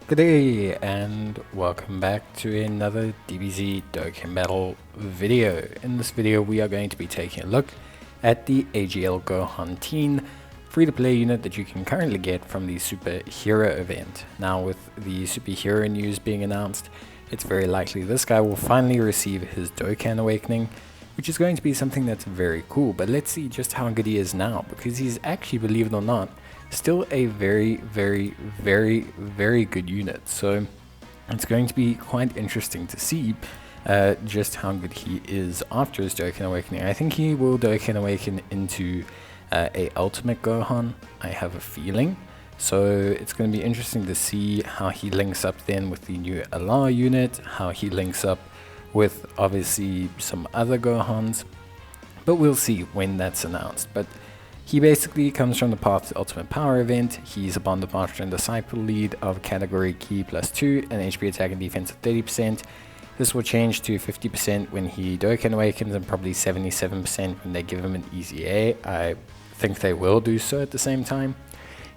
Good day and welcome back to another DBZ Dokkan battle video. In this video we are going to be taking a look at the AGL Gohan teen free-to-play unit that you can currently get from the superhero event. Now with the superhero news being announced, it's very likely this guy will finally receive his Dokkan awakening, which is going to be something that's very cool. But let's see just how good he is now, because he's actually, believe it or not, still a very good unit. So it's going to be quite interesting to see just how good he is after his Dokkan awakening. I think he will Dokkan awaken into a ultimate Gohan, I have a feeling. So it's going to be interesting to see how he links up then with the new LR unit, how he links up with obviously some other Gohans, but we'll see when that's announced. But he basically comes from the Path to Ultimate Power event. He's a Bond of Master and Disciple lead of category Key +2 and HP attack and defense of 30%. This will change to 50% when he Dokkan awakens and probably 77% when they give him an easy A. I think they will do so at the same time.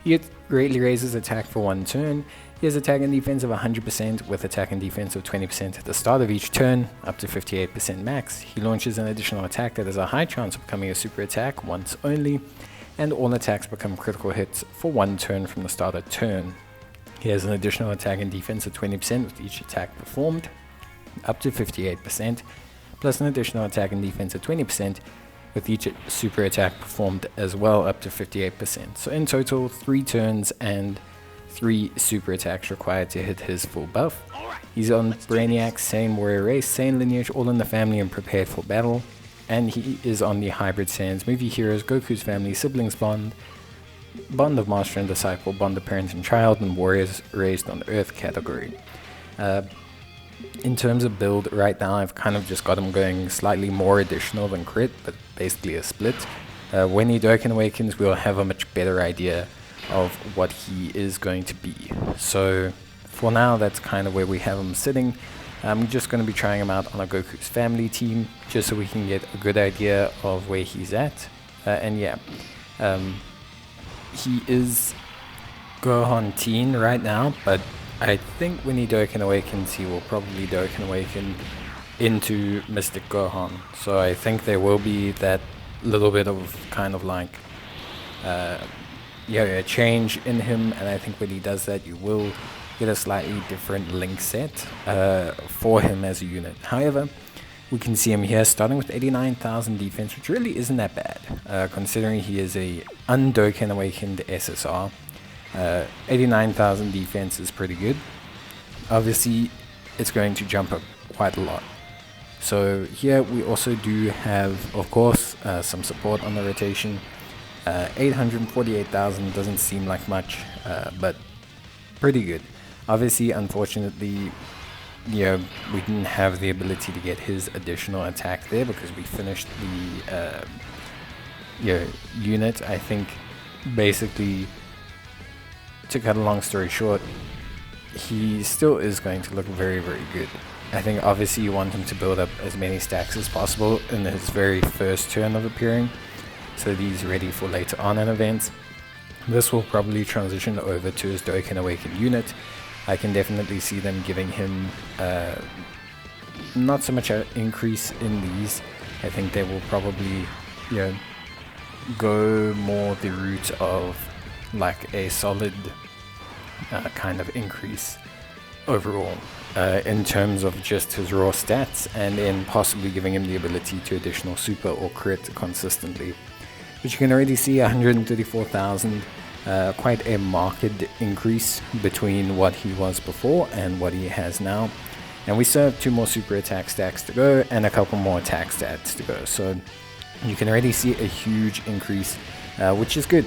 He greatly raises attack for one turn. He has attack and defense of 100% with attack and defense of 20% at the start of each turn, up to 58% max. He launches an additional attack that has a high chance of becoming a super attack once only, and all attacks become critical hits for one turn from the start of turn. He has an additional attack and defense of 20% with each attack performed, up to 58%, plus an additional attack and defense of 20% with each super attack performed as well, up to 58%. So in total, 3 turns and 3 super attacks required to hit his full buff. He's on Brainiac, Saiyan Warrior Race, Saiyan Lineage, all in the family and prepared for battle. And he is on the Hybrid Saiyans, Movie Heroes, Goku's Family, Siblings Bond, Bond of Master and Disciple, Bond of Parent and Child, and Warriors Raised on Earth category. In terms of build, right now I've kind of just got him going slightly more additional than crit, but basically a split. When he Dokkan awakens, we'll have a much better idea of what he is going to be. So for now, that's kind of where we have him sitting. I'm just going to be trying him out on a Goku's Family team, just so we can get a good idea of where he's at. And yeah, he is Gohan teen right now, but I think when he Dokkan awakens, he will probably Dokkan awaken into Mystic Gohan. So I think there will be that little bit of kind of like a change in him, and I think when he does that, you will get a slightly different link set for him as a unit. However, we can see him here starting with 89,000 defense, which really isn't that bad, considering he is a un-Dokkan awakened SSR. 89,000 defense is pretty good. Obviously, it's going to jump up quite a lot. So here we also do have, of course, some support on the rotation. 848,000 doesn't seem like much, but pretty good. Obviously, unfortunately, we didn't have the ability to get his additional attack there because we finished the unit. I think basically, to cut a long story short, he still is going to look very good. I think obviously you want him to build up as many stacks as possible in his very first turn of appearing, so that he's ready for later on in events. This will probably transition over to his Dokkan Awakened unit. I can definitely see them giving him not so much an increase in these. I think they will probably go more the route of like a solid kind of increase overall in terms of just his raw stats, and then possibly giving him the ability to additional super or crit consistently. But you can already see 134,000, quite a marked increase between what he was before and what he has now. And we still have 2 more super attack stacks to go and a couple more attack stats to go. So you can already see a huge increase, which is good.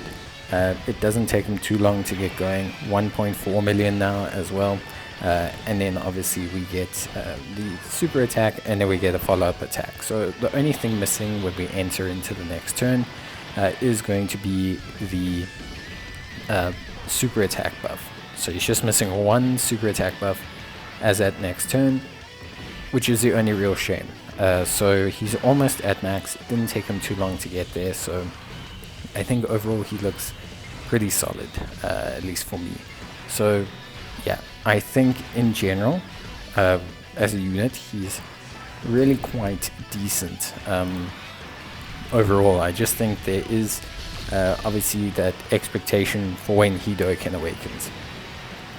It doesn't take him too long to get going. 1.4 million now as well. And then obviously we get the super attack, and then we get a follow-up attack. So the only thing missing when we enter into the next turn is going to be the super attack buff. So he's just missing 1 super attack buff as at next turn, which is the only real shame. So he's almost at max. It didn't take him too long to get there, so I think overall he looks pretty solid, at least for me. So yeah, I think in general, as a unit, he's really quite decent. Overall, I just think there is obviously that expectation for when he Dokkan awakens.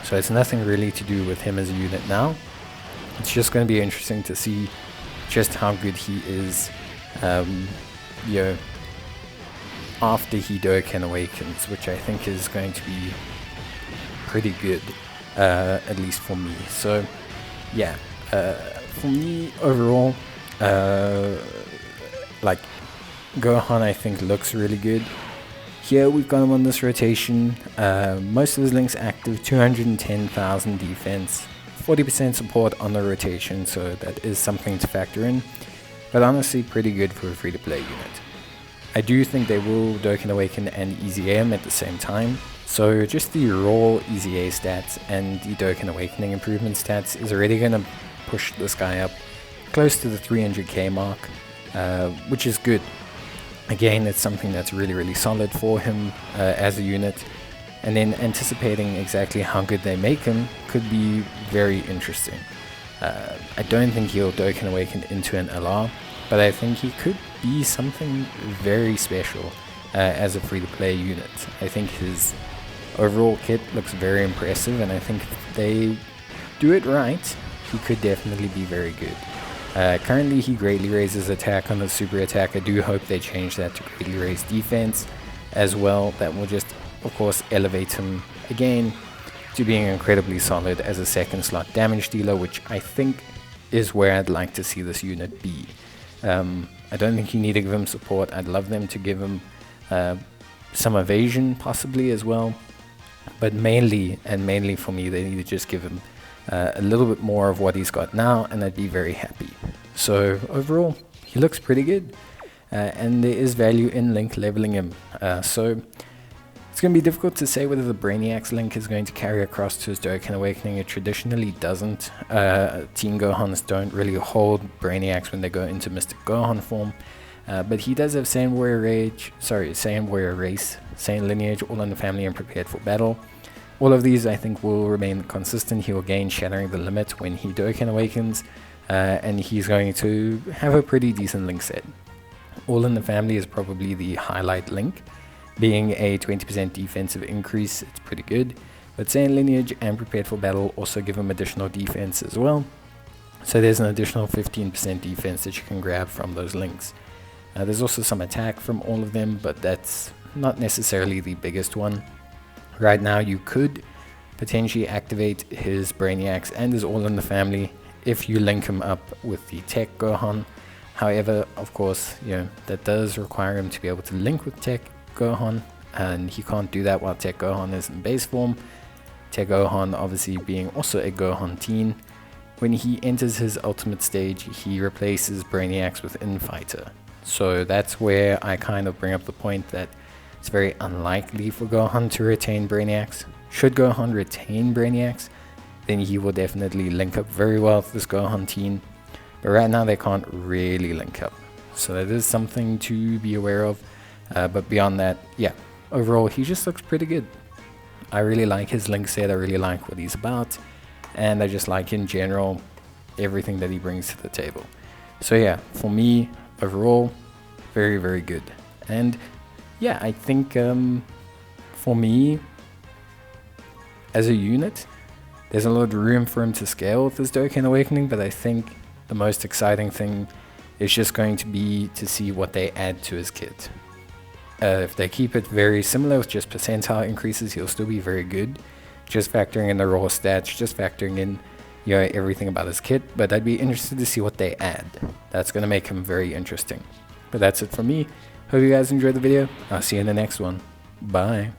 So it's nothing really to do with him as a unit now. It's just going to be interesting to see just how good he is, you know, after he Dokkan awakens, which I think is going to be pretty good, at least for me. So yeah, for me overall, like Gohan I think looks really good. Here we've got him on this rotation, most of his links active, 210,000 defense, 40% support on the rotation, so that is something to factor in, but honestly pretty good for a free-to-play unit. I do think they will Dokkan Awaken and Easy AM at the same time, so just the raw Easy A stats and the Dokkan Awakening improvement stats is already going to push this guy up close to the 300k mark, which is good. Again, it's something that's really solid for him as a unit, and then anticipating exactly how good they make him could be very interesting. I don't think he'll Dokkan Awaken into an LR, but I think he could be something very special as a free-to-play unit. I think his overall kit looks very impressive, and I think if they do it right, he could definitely be very good. Currently he greatly raises attack on the super attack. I do hope they change that to greatly raise defense as well. That will just of course elevate him again to being incredibly solid as a second slot damage dealer, which I think is where I'd like to see this unit be. I don't think you need to give him support. I'd love them to give him some evasion possibly as well, but mainly for me they need to just give him a little bit more of what he's got now, and I'd be very happy. So overall he looks pretty good, and there is value in link leveling him, so it's going to be difficult to say whether the Brainiacs link is going to carry across to his Dokkan Awakening. It traditionally doesn't. Teen Gohans don't really hold Brainiacs when they go into Mystic Gohan form, but he does have Saiyan Warrior Race, Saiyan Lineage, all in the family and prepared for battle. All of these I think will remain consistent. He will gain Shattering the Limit when he Dokkan Awakens, and he's going to have a pretty decent link set. All in the Family is probably the highlight link, being a 20% defensive increase. It's pretty good, but Saiyan Lineage and Prepared for Battle also give him additional defense as well, so there's an additional 15% defense that you can grab from those links. There's also some attack from all of them, but that's not necessarily the biggest one. Right now you could potentially activate his Brainiacs and his All in the Family if you link him up with the Tech Gohan. However, of course, you know, that does require him to be able to link with Tech Gohan, and he can't do that while Tech Gohan is in base form. Tech Gohan obviously being also a Gohan teen. When he enters his ultimate stage, he replaces Brainiacs with Infighter. So that's where I kind of bring up the point that it's very unlikely for Gohan to retain Brainiacs. Should Gohan retain Brainiacs, then he will definitely link up very well with this Gohan teen. But right now they can't really link up. So that is something to be aware of. But beyond that, yeah, overall he just looks pretty good. I really like his link set, I really like what he's about, and I just like in general everything that he brings to the table. So yeah, for me, overall, very good. And yeah, I think for me, as a unit, there's a lot of room for him to scale with his Dokkan Awakening, but I think the most exciting thing is just going to be to see what they add to his kit. If they keep it very similar with just percentile increases, he'll still be very good. Just factoring in the raw stats, just factoring in, you know, everything about his kit, but I'd be interested to see what they add. That's going to make him very interesting. But that's it from me. Hope you guys enjoyed the video. I'll see you in the next one. Bye.